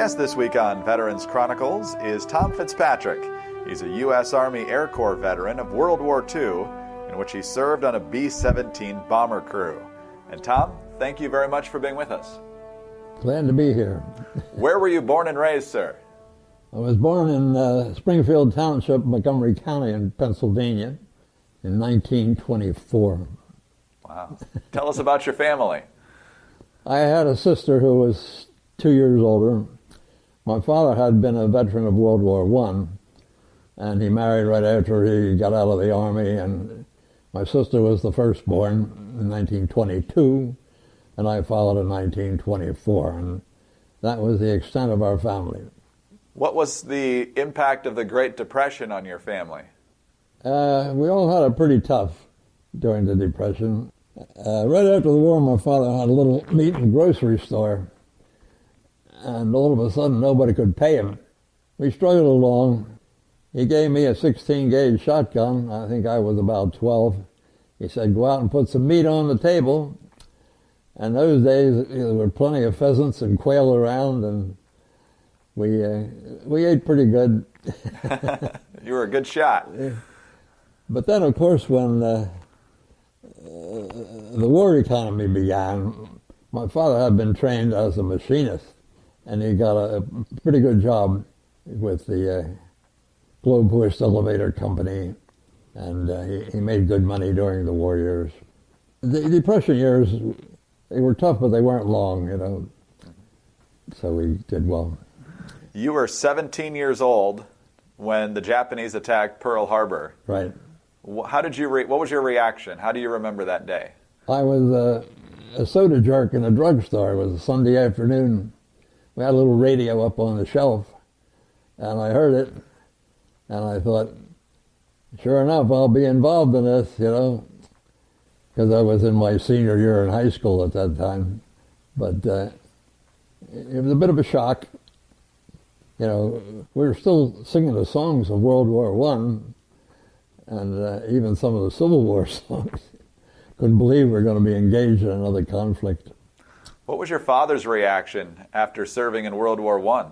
guest this week on Veterans Chronicles is Tom Fitzpatrick. He's a U.S. Army Air Corps veteran of World War II, in which he served on a B-17 bomber crew. And Tom, thank you very much for being with us. Glad to be here. Where were you born and raised, sir? I was born in Springfield Township, Montgomery County in Pennsylvania in 1924. Wow. Tell us about your family. I had a sister who was 2 years older. My father had been a veteran of World War I, and he married right after he got out of the Army, and my sister was the firstborn in 1922, and I followed in 1924, and that was the extent of our family. What was the impact of the Great Depression on your family? We all had it pretty tough during the Depression. Right after the war, my father had a little meat and grocery store, and all of a sudden nobody could pay him. We struggled along. He gave me a 16-gauge shotgun. I think I was about 12. He said, go out and put some meat on the table. And those days, there were plenty of pheasants and quail around, and we ate pretty good. You were a good shot. But then, of course, when the war economy began, my father had been trained as a machinist, and he got a pretty good job with the Globe Hoist Elevator Company, and he made good money during the war years. The Depression years, they were tough, but they weren't long, you know, so we did well. You were 17 years old when the Japanese attacked Pearl Harbor. Right. How did you what was your reaction? How do you remember that day? I was a soda jerk in a drugstore. It was a Sunday afternoon. We had a little radio up on the shelf, and I heard it, and I thought, sure enough, I'll be involved in this, you know, because I was in my senior year in high school at that time. But it was a bit of a shock. You know, we were still singing the songs of World War I, and even some of the Civil War songs. Couldn't believe we were going to be engaged in another conflict. What was your father's reaction after serving in World War I?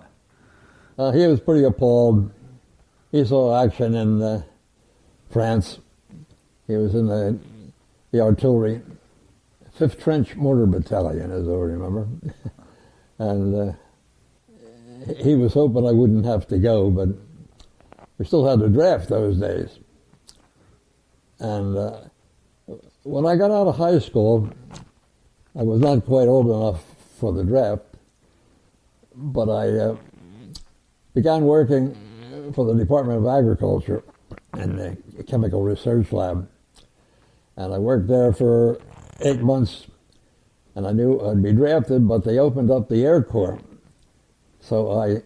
He was pretty appalled. He saw action in France. He was in the artillery, 5th Trench Mortar Battalion, as I remember. And he was hoping I wouldn't have to go, but we still had to draft those days. And when I got out of high school, I was not quite old enough for the draft, but I began working for the Department of Agriculture in the Chemical Research Lab. And I worked there for 8 months, and I knew I'd be drafted, but they opened up the Air Corps. So I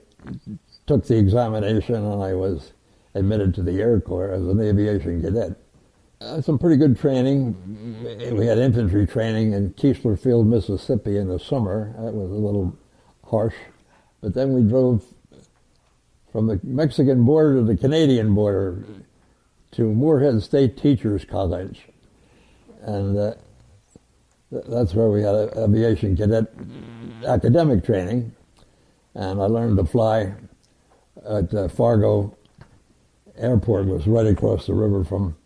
took the examination, and I was admitted to the Air Corps as an aviation cadet. Some pretty good training. We had infantry training in Keesler Field, Mississippi in the summer. That was a little harsh. But then we drove from the Mexican border to the Canadian border to Moorhead State Teachers College. And that's where we had aviation cadet academic training. And I learned to fly at Fargo Airport. Was right across the river from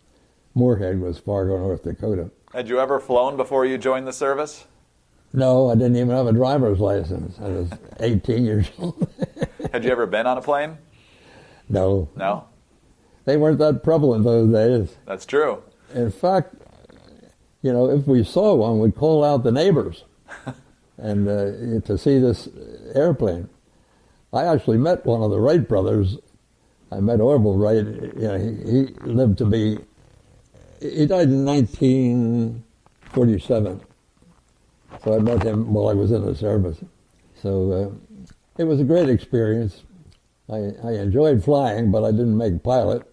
Moorhead, was Fargo, North Dakota. Had you ever flown before you joined the service? No, I didn't even have a driver's license. I was 18 years old. Had you ever been on a plane? No. No? They weren't that prevalent those days. That's true. In fact, you know, if we saw one, we'd call out the neighbors and to see this airplane. I actually met one of the Wright brothers. I met Orville Wright. You know, he lived to be. He died in 1947. So I met him while I was in the service. So it was a great experience. I enjoyed flying, but I didn't make pilot.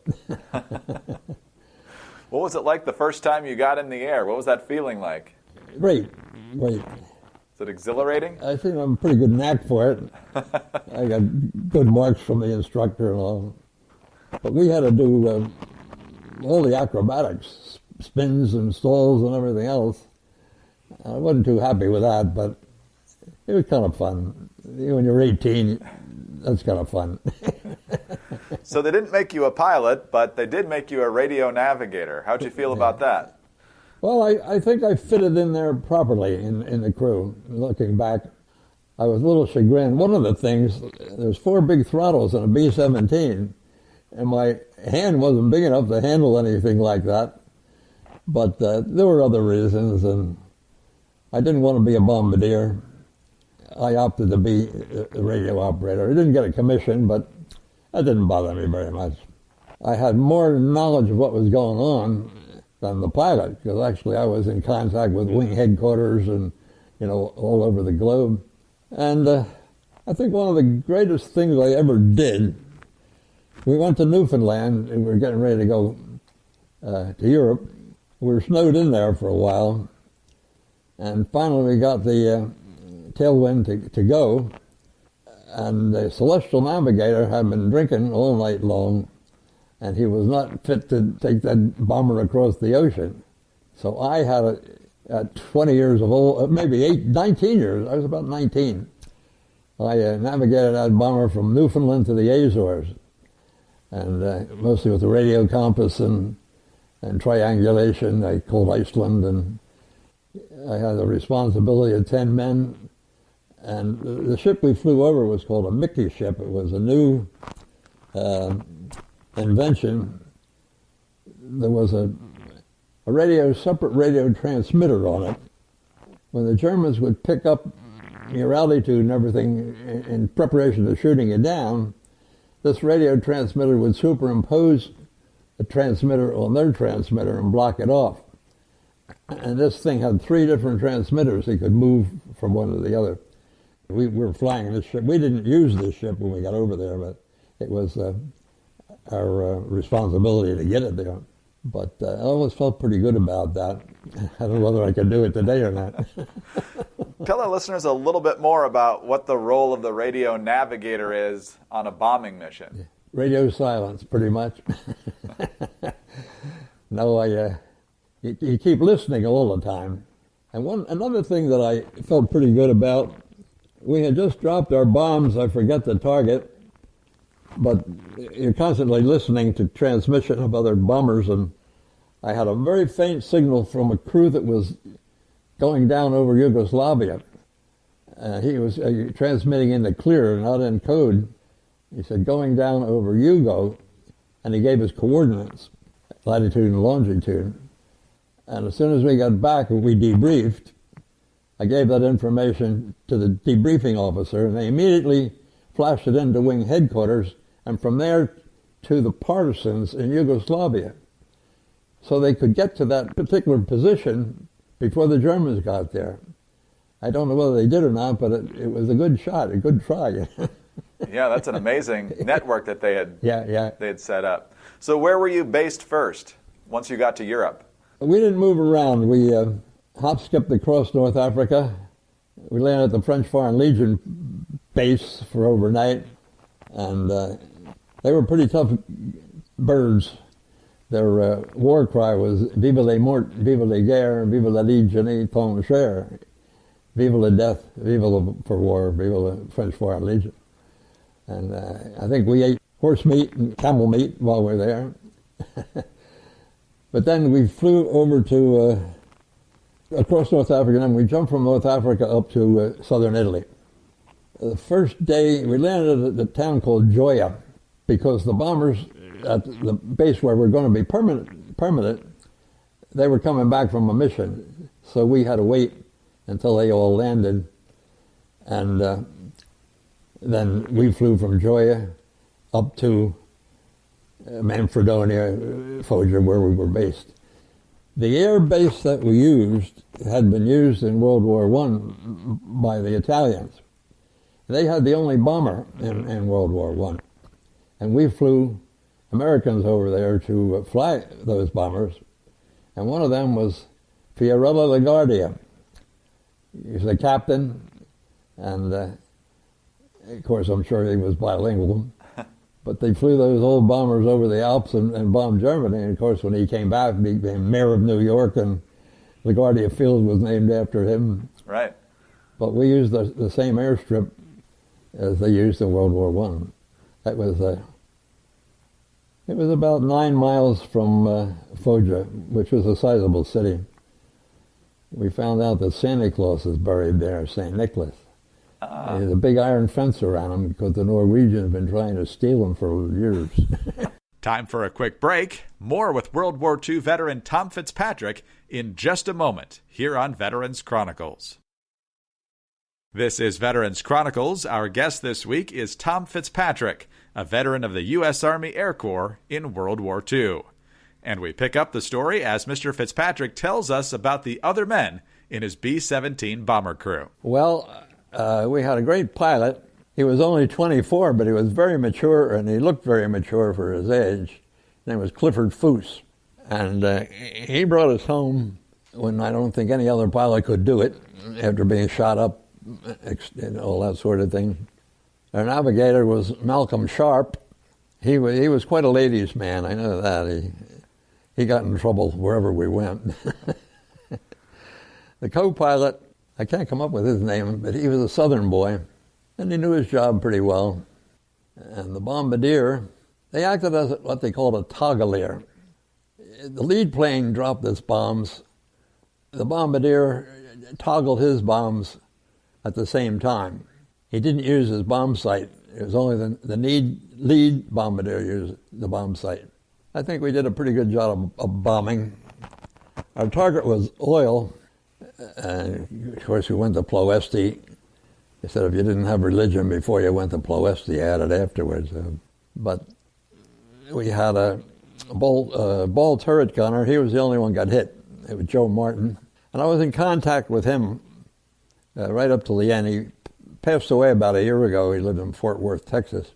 What was it like the first time you got in the air? What was that feeling like? Great. Is it exhilarating? I think I'm a pretty good knack for it. I got good marks from the instructor and all. But we had to do all the acrobatics, spins and stalls and everything else. I wasn't too happy with that, but it was kind of fun. When you're 18, that's kind of fun. So they didn't make you a pilot, but they did make you a radio navigator. How'd you feel about that? Well, I think I fitted in there properly in the crew. Looking back, I was a little chagrined. One of the things, there's 4 big throttles in a B-17, and my hand wasn't big enough to handle anything like that. But there were other reasons, and I didn't want to be a bombardier. I opted to be a radio operator. I didn't get a commission, but that didn't bother me very much. I had more knowledge of what was going on than the pilot, because actually I was in contact with wing headquarters and, all over the globe. And I think one of the greatest things I ever did, we went to Newfoundland, and we were getting ready to go to Europe. We were snowed in there for a while, and finally we got the tailwind to go, and the celestial navigator had been drinking all night long, and he was not fit to take that bomber across the ocean. So I had, at 20 years of old, maybe 19 years, I was about 19, I navigated that bomber from Newfoundland to the Azores, and mostly with the radio compass and triangulation. I called Iceland, and I had the responsibility of 10 men. And the ship we flew over was called a Mickey ship. It was a new invention. There was a separate radio transmitter on it. When the Germans would pick up your altitude and everything in preparation to shooting you down, this radio transmitter would superimpose a transmitter on their transmitter and block it off. And this thing had 3 different transmitters. It could move from one to the other. We were flying this ship. We didn't use this ship when we got over there, but it was our responsibility to get it there. But I always felt pretty good about that. I don't know whether I could do it today or not. Tell our listeners a little bit more about what the role of the radio navigator is on a bombing mission. Radio silence, pretty much. No, you keep listening all the time. And another thing that I felt pretty good about, we had just dropped our bombs, I forget the target, but you're constantly listening to transmission of other bombers, and I had a very faint signal from a crew that was going down over Yugoslavia. He was transmitting in the clear, not in code. He said, going down over Yugo, and he gave us coordinates, latitude and longitude. And as soon as we got back, we debriefed. I gave that information to the debriefing officer, and they immediately flashed it into wing headquarters, and from there to the partisans in Yugoslavia. So they could get to that particular position before the Germans got there. I don't know whether they did or not, but it was a good shot, a good try. Yeah, that's an amazing network that they had they had set up. So where were you based first, once you got to Europe? We didn't move around. We hop-skipped across North Africa. We landed at the French Foreign Legion base for overnight, and they were pretty tough birds. Their war cry was "Vive les morts, vive les guerres, vive la Légion et ton cher." Vive la death, vive for war, vive la French Foreign Legion. And I think we ate horse meat and camel meat while we were there. But then we flew over to across North Africa, and we jumped from North Africa up to southern Italy. The first day, we landed at a town called Gioia, because the bombers at the base where we're going to be permanent, they were coming back from a mission, so we had to wait until they all landed, and then we flew from Gioia up to Manfredonia, Foggia, where we were based. The air base that we used had been used in World War I by the Italians. They had the only bomber in World War I. And we flew Americans over there to fly those bombers. And one of them was Fiorello LaGuardia. He was the captain, and of course I'm sure he was bilingual. But they flew those old bombers over the Alps and bombed Germany. And of course, when he came back, he became mayor of New York, and LaGuardia Field was named after him. Right. But we used the same airstrip as they used in World War I. That was it was about 9 miles from Foggia, which was a sizable city. We found out that Santa Claus is buried there, St. Nicholas. There's a big iron fence around him because the Norwegians have been trying to steal him for years. Time for a quick break. More with World War II veteran Tom Fitzpatrick in just a moment here on Veterans Chronicles. This is Veterans Chronicles. Our guest this week is Tom Fitzpatrick, a veteran of the U.S. Army Air Corps in World War II. And we pick up the story as Mr. Fitzpatrick tells us about the other men in his B-17 bomber crew. Well, we had a great pilot. He was only 24, but he was very mature, and he looked very mature for his age. His name was Clifford Foose. And he brought us home when I don't think any other pilot could do it, after being shot up and all that sort of thing. Our navigator was Malcolm Sharp. He was quite a ladies' man, I know that. He got in trouble wherever we went. The co-pilot, I can't come up with his name, but he was a Southern boy, and he knew his job pretty well. And the bombardier, they acted as what they called a toggelier. The lead plane dropped its bombs. The bombardier toggled his bombs at the same time. He didn't use his bomb sight. It was only the lead bombardier used the bomb sight. I think we did a pretty good job of bombing. Our target was oil. Of course, we went to Ploesti. They said if you didn't have religion before you went to Ploesti, you had it afterwards. But we had a ball turret gunner. He was the only one got hit. It was Joe Martin. And I was in contact with him right up to the end. He passed away about a year ago. He lived in Fort Worth, Texas.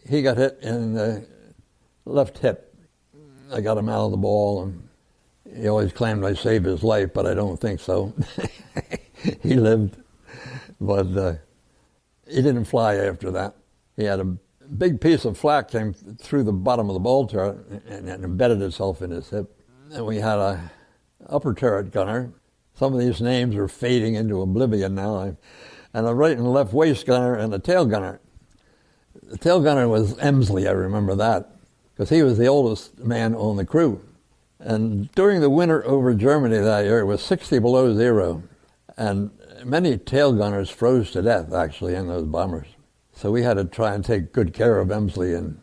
He got hit in the left hip. I got him out of the ball, and he always claimed I saved his life, but I don't think so. He lived, but he didn't fly after that. He had a big piece of flak came through the bottom of the ball turret and embedded itself in his hip. And we had a upper turret gunner. Some of these names are fading into oblivion now. And a right and left waist gunner and a tail gunner. The tail gunner was Emsley, I remember that, because he was the oldest man on the crew. And during the winter over Germany that year, it was 60 below zero. And many tail gunners froze to death, actually, in those bombers. So we had to try and take good care of Emsley. And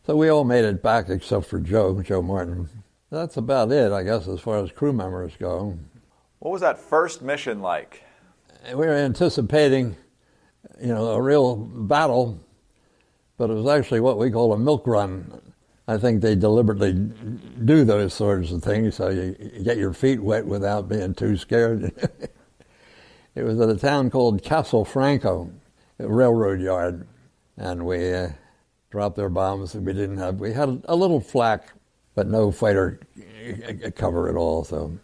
so we all made it back except for Joe Martin. That's about it, I guess, as far as crew members go. What was that first mission like? We were anticipating, a real battle, but it was actually what we call a milk run. I think they deliberately do those sorts of things so you get your feet wet without being too scared. It was at a town called Castelfranco, a railroad yard, and we dropped their bombs. We had a little flak, but no fighter cover at all, so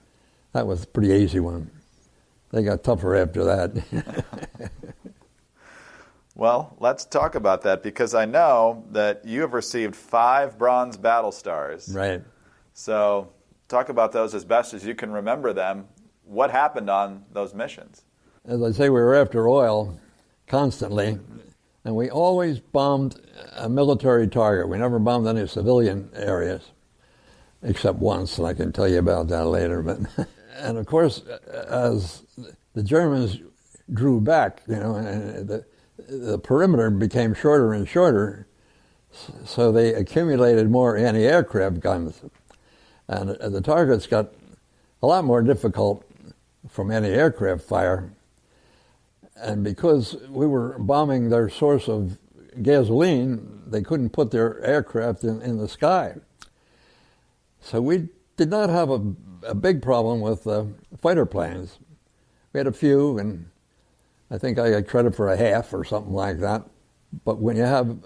that was a pretty easy one. They got tougher after that. Well, let's talk about that, because I know that you have received 5 Bronze Battle Stars. Right. So talk about those as best as you can remember them. What happened on those missions? As I say, we were after oil constantly, and we always bombed a military target. We never bombed any civilian areas, except once, and I can tell you about that later. But and of course, as the Germans drew back, and the perimeter became shorter and shorter, so they accumulated more anti-aircraft guns. And the targets got a lot more difficult from anti-aircraft fire. And because we were bombing their source of gasoline, they couldn't put their aircraft in the sky. So we did not have a big problem with fighter planes. We had a few, and I think I got credit for a half or something like that. But when you have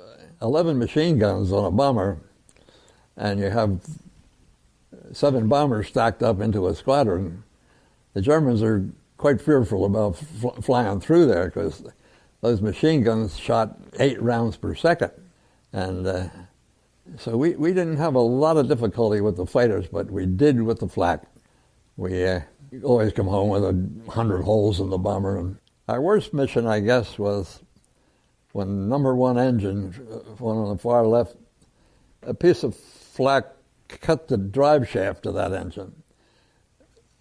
11 machine guns on a bomber, and you have 7 bombers stacked up into a squadron, the Germans are quite fearful about flying through there, because those machine guns shot 8 rounds per second. And so we didn't have a lot of difficulty with the fighters, but we did with the flak. We You always come home with 100 holes in the bomber. And our worst mission, I guess, was when number one engine, one on the far left, a piece of flak cut the drive shaft of that engine.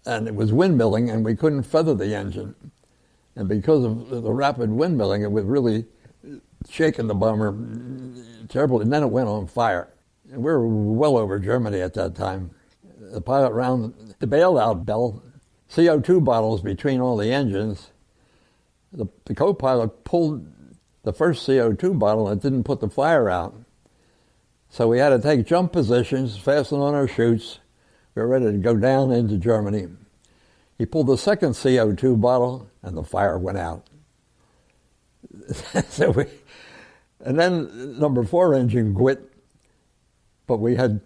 And it was windmilling, and we couldn't feather the engine. And because of the rapid windmilling, it was really shaking the bomber terribly. And then it went on fire. And we were well over Germany at that time. The pilot rang the bailout bell, CO2 bottles between all the engines. The co-pilot pulled the first CO2 bottle and it didn't put the fire out. So we had to take jump positions, fasten on our chutes. We were ready to go down into Germany. He pulled the second CO2 bottle and the fire went out. And then number 4 engine quit, but we had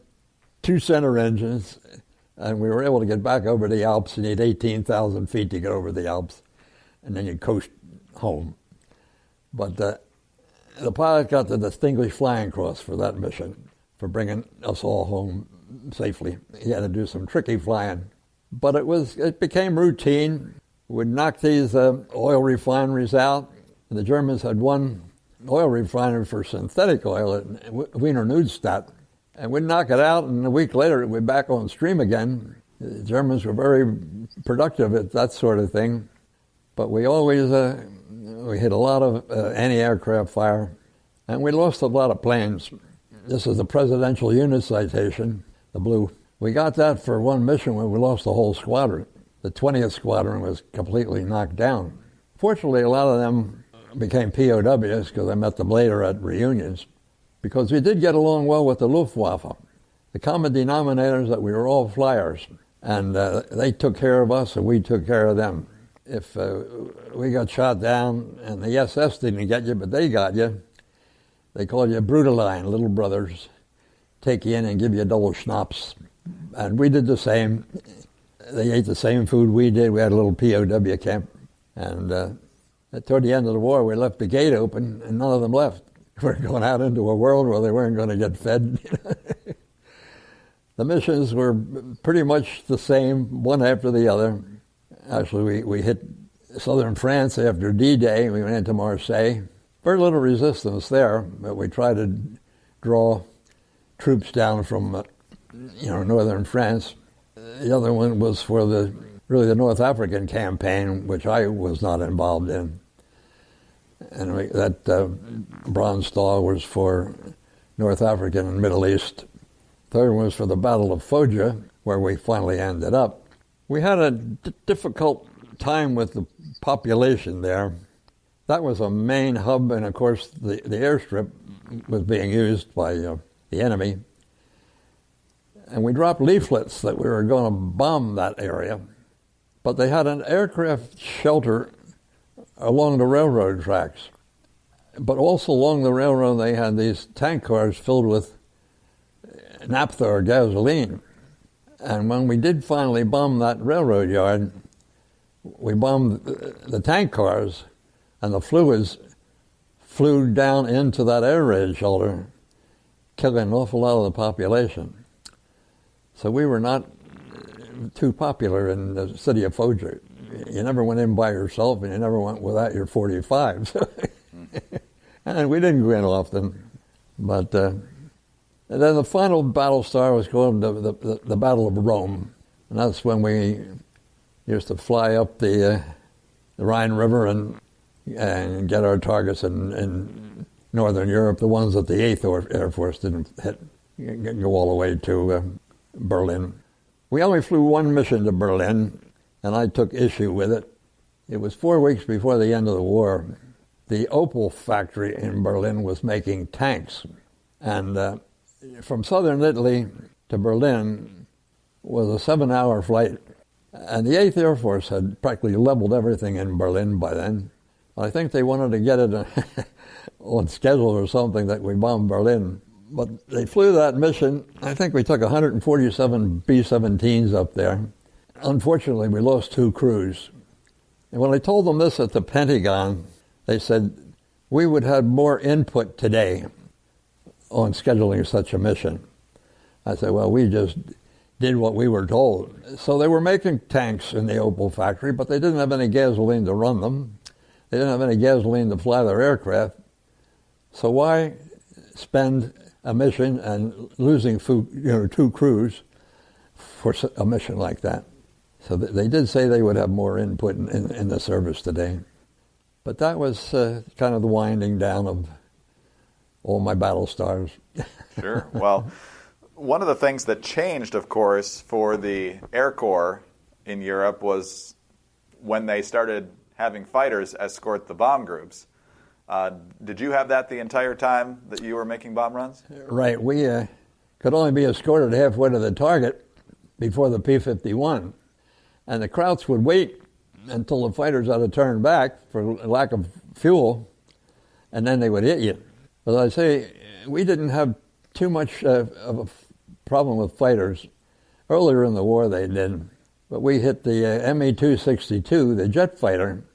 2 center engines and we were able to get back over the Alps. You need 18,000 feet to get over the Alps, and then you coast home. But the pilot got the Distinguished Flying Cross for that mission, for bringing us all home safely. He had to do some tricky flying. But it became routine. We'd knock these oil refineries out. The Germans had one oil refinery for synthetic oil at Wiener Neustadt. And we'd knock it out, and a week later we'd be back on stream again. The Germans were very productive at that sort of thing. But we always we hit a lot of anti-aircraft fire, and we lost a lot of planes. This is the Presidential Unit Citation, the blue. We got that for one mission when we lost the whole squadron. The 20th Squadron was completely knocked down. Fortunately, a lot of them became POWs because I met them later at reunions, because we did get along well with the Luftwaffe. The common denominator is that we were all flyers, and they took care of us and we took care of them. If we got shot down and the SS didn't get you, but they got you, they called you Brutalein, little brothers, take you in and give you a double schnapps. And we did the same. They ate the same food we did. We had a little POW camp. And toward the end of the war, we left the gate open and none of them left. We're going out into a world where they weren't going to get fed. The missions were pretty much the same, one after the other. Actually, we hit southern France after D-Day. We went into Marseille. Very little resistance there, but we tried to draw troops down from northern France. The other one was for the North African campaign, which I was not involved in. And that Bronze Star was for North African and Middle East. Third one was for the Battle of Foggia, where we finally ended up. We had a difficult time with the population there. That was a main hub, and of course the airstrip was being used by the enemy. And we dropped leaflets that we were going to bomb that area. But they had an aircraft shelter along the railroad tracks. But also along the railroad they had these tank cars filled with naphtha or gasoline. And when we did finally bomb that railroad yard, we bombed the tank cars, and the fluids flew down into that air raid shelter, killing an awful lot of the population. So we were not too popular in the city of Foggia. You never went in by yourself, and you never went without your 45s. And we didn't go in often. But and then the final battle star was called the Battle of Rome. And that's when we used to fly up the Rhine River and get our targets in Northern Europe, the ones that the 8th Air Force didn't hit, go all the way to Berlin. We only flew one mission to Berlin, and I took issue with it. It was 4 weeks before the end of the war. The Opel factory in Berlin was making tanks, and from southern Italy to Berlin was a 7-hour flight. And the 8th Air Force had practically leveled everything in Berlin by then. I think they wanted to get it on schedule or something that we bombed Berlin. But they flew that mission. I think we took 147 B-17s up there. Unfortunately, we lost 2 crews. And when I told them this at the Pentagon, they said, we would have more input today on scheduling such a mission. I said, well, we just did what we were told. So they were making tanks in the Opel factory, but they didn't have any gasoline to run them. They didn't have any gasoline to fly their aircraft. So why spend a mission and losing 2 crews for a mission like that? So they did say they would have more input in the service today. But that was kind of the winding down of all my battle stars. Sure. Well, one of the things that changed, of course, for the Air Corps in Europe was when they started having fighters escort the bomb groups. Did you have that the entire time that you were making bomb runs? Right. We could only be escorted halfway to the target before the P-51. And the Krauts would wait until the fighters had to turn back for lack of fuel, and then they would hit you. As I say, we didn't have too much of a problem with fighters. Earlier in the war they did, but we hit the Me-262, the jet fighter.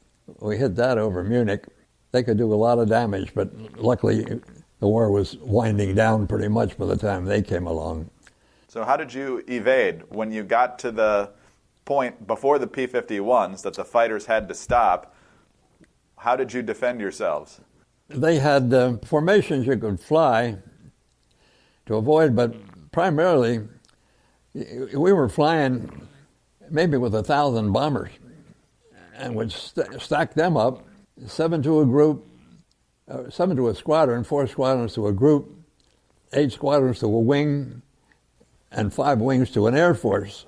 We hit that over Munich. They could do a lot of damage, but luckily the war was winding down pretty much by the time they came along. So how did you evade when you got to the point before the P-51s that the fighters had to stop? How did you defend yourselves? They had formations you could fly to avoid, but primarily we were flying maybe with 1,000 bombers and would stack them up, 7 to a group, 7 to a squadron, 4 squadrons to a group, 8 squadrons to a wing, and 5 wings to an air force.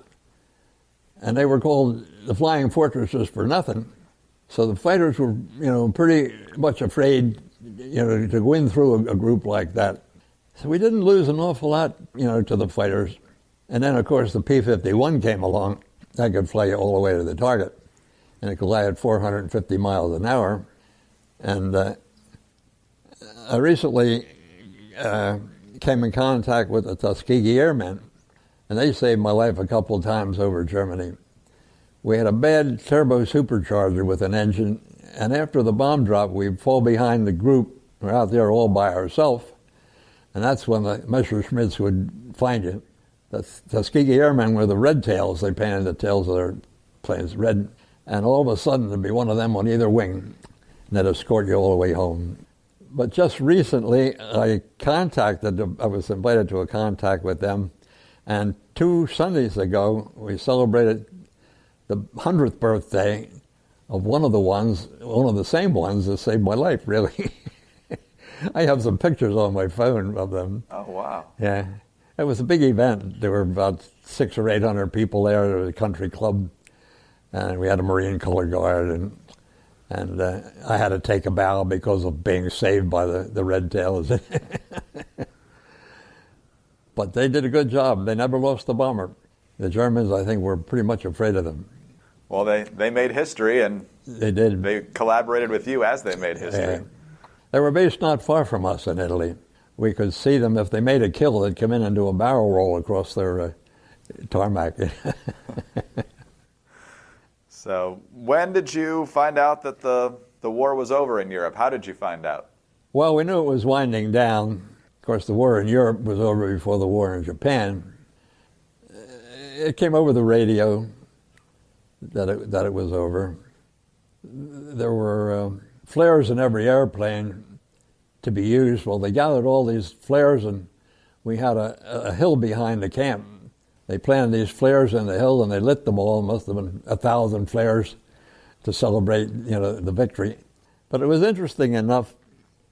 And they were called the Flying Fortresses for nothing. So the fighters were, pretty much afraid, to go in through a group like that. So we didn't lose an awful lot, to the fighters. And then, of course, the P-51 came along. That could fly you all the way to the target. And it could fly at 450 miles an hour. And I recently came in contact with the Tuskegee Airmen, and they saved my life a couple of times over Germany. We had a bad turbo supercharger with an engine, and after the bomb drop, we'd fall behind the group. We're out there all by ourselves, and that's when the Messerschmitts would find you. The Tuskegee Airmen were the red tails. They painted the tails of their planes red, and all of a sudden there'd be one of them on either wing, and they'd escort you all the way home. But just recently, I was invited to a contact with them, and 2 Sundays ago, we celebrated the 100th birthday of one of the same ones that saved my life, really. I have some pictures on my phone of them. Oh, wow. Yeah. It was a big event. There were about 600 or 800 people there. There was a country club, and we had a Marine Color Guard, and I had to take a bow because of being saved by the red tails. But they did a good job. They never lost the bomber. The Germans, I think, were pretty much afraid of them. Well, they made history, and they did. They collaborated with you as they made history. Yeah. They were based not far from us in Italy. We could see them. If they made a kill, they'd come in and do a barrel roll across their tarmac. So when did you find out that the war was over in Europe? How did you find out? Well, we knew it was winding down. Of course, the war in Europe was over before the war in Japan. It came over the radio that it was over. There were flares in every airplane to be used. Well, they gathered all these flares, and we had a hill behind the camp. They planted these flares in the hill, and they lit them all. It must have been 1,000 flares to celebrate, the victory. But it was interesting enough.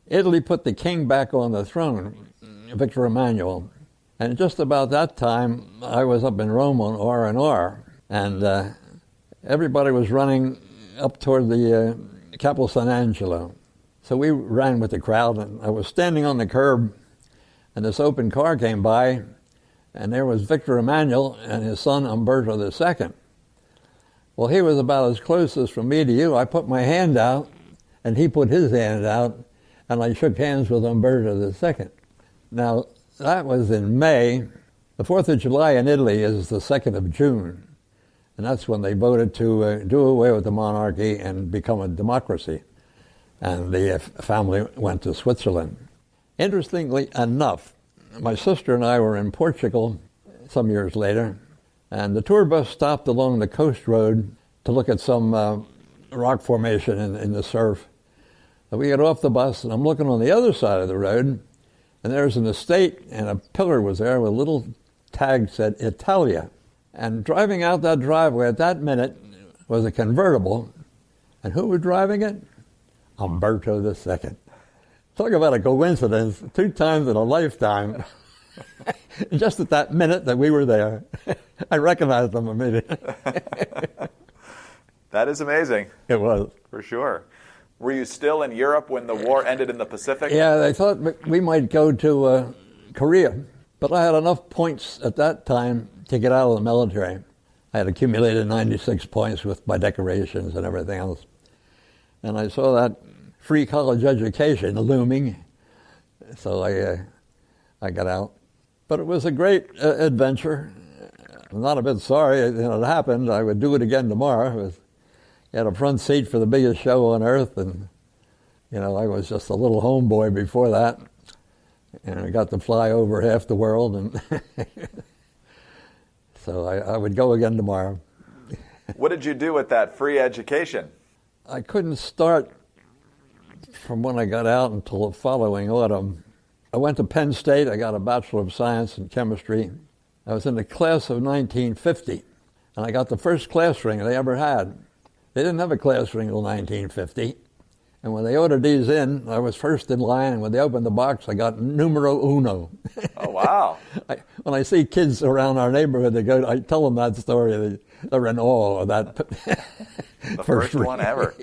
Italy put the king back on the throne, Victor Emmanuel. And just about that time, I was up in Rome on R&R, and everybody was running up toward the Capo San Angelo. So we ran with the crowd, and I was standing on the curb, and this open car came by, and there was Victor Emmanuel and his son Umberto II. Well, he was about as close as from me to you. I put my hand out, and he put his hand out, and I shook hands with Umberto II. Now, that was in May. The 4th of July in Italy is the 2nd of June, and that's when they voted to do away with the monarchy and become a democracy. And the family went to Switzerland. Interestingly enough, my sister and I were in Portugal some years later, And the tour bus stopped along the coast road to look at some rock formation in the surf. So we get off the bus, and I'm looking on the other side of the road, and there's an estate, and a pillar was there with a little tag said Italia. And driving out that driveway at that minute was a convertible. And who was driving it? Umberto II. Talk about a coincidence, 2 times in a lifetime. Just at that minute that we were there, I recognized them immediately. That is amazing. It was. For sure. Were you still in Europe when the war ended in the Pacific? Yeah, they thought we might go to Korea, but I had enough points at that time to get out of the military. I had accumulated 96 points with my decorations and everything else. And I saw that free college education looming, so I got out. But it was a great adventure. I'm not a bit sorry it happened. I would do it again tomorrow. I had a front seat for the biggest show on earth, and I was just a little homeboy before that, and I got to fly over half the world, and so I would go again tomorrow. What did you do with that free education? I couldn't start from when I got out until the following autumn. I went to Penn State. I got a Bachelor of Science in Chemistry. I was in the class of 1950, and I got the first class ring they ever had. They didn't have a class ring until 1950. And when they ordered these in, I was first in line, and when they opened the box, I got numero uno. Oh, wow. When I see kids around our neighborhood, I tell them that story. They're in awe of that. The first one ever.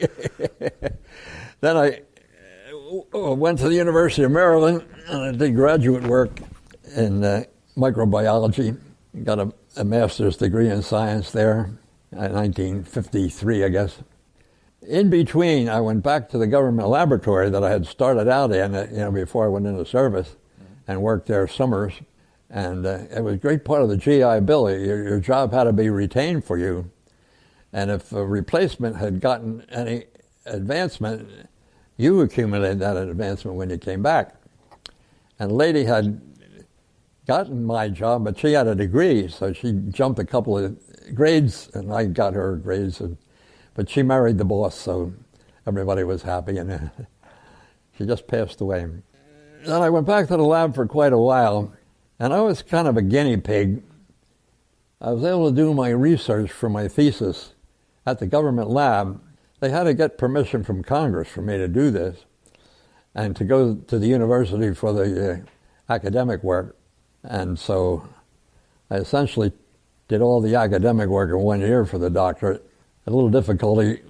Then I went to the University of Maryland, and I did graduate work in microbiology. Got a master's degree in science there. In 1953, I guess. In between, I went back to the government laboratory that I had started out in, before I went into service, and worked there summers. And it was a great part of the GI Bill. Your job had to be retained for you. And if a replacement had gotten any advancement, you accumulated that advancement when you came back. And a lady had gotten my job, but she had a degree, so she jumped a couple of grades, and I got her grades. But she married the boss, so everybody was happy, and she just passed away. Then I went back to the lab for quite a while, and I was kind of a guinea pig. I was able to do my research for my thesis at the government lab. They had to get permission from Congress for me to do this and to go to the university for the academic work. And so I essentially did all the academic work in 1 year for the doctorate. A little difficulty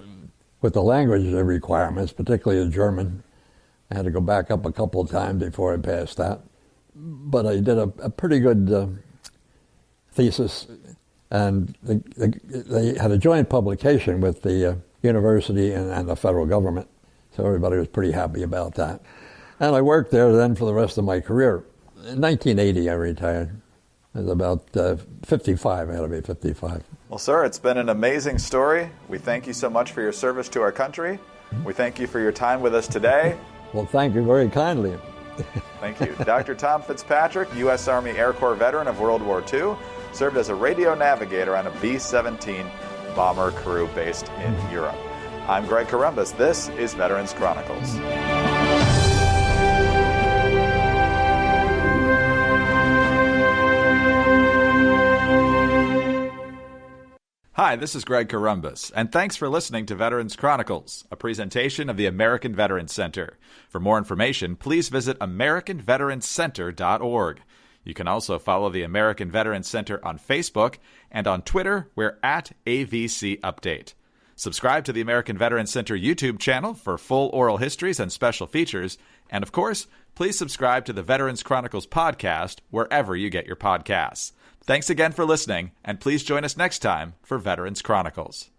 with the language requirements, particularly the German. I had to go back up a couple of times before I passed that. But I did a pretty good thesis, and they had a joint publication with the university and the federal government. So everybody was pretty happy about that. And I worked there then for the rest of my career. In 1980, I retired. I was about 55. I had to be 55. Well, sir, it's been an amazing story. We thank you so much for your service to our country. We thank you for your time with us today. Well, thank you very kindly. Thank you. Dr. Tom Fitzpatrick, U.S. Army Air Corps veteran of World War II, served as a radio navigator on a B-17 bomber crew based in Europe. I'm Greg Corombos. This is Veterans Chronicles. Hi, this is Greg Corombos, and thanks for listening to Veterans Chronicles, a presentation of the American Veterans Center. For more information, please visit AmericanVeteransCenter.org. You can also follow the American Veterans Center on Facebook, and on Twitter, we're at AVC Update. Subscribe to the American Veterans Center YouTube channel for full oral histories and special features, and of course, please subscribe to the Veterans Chronicles podcast wherever you get your podcasts. Thanks again for listening, and please join us next time for Veterans Chronicles.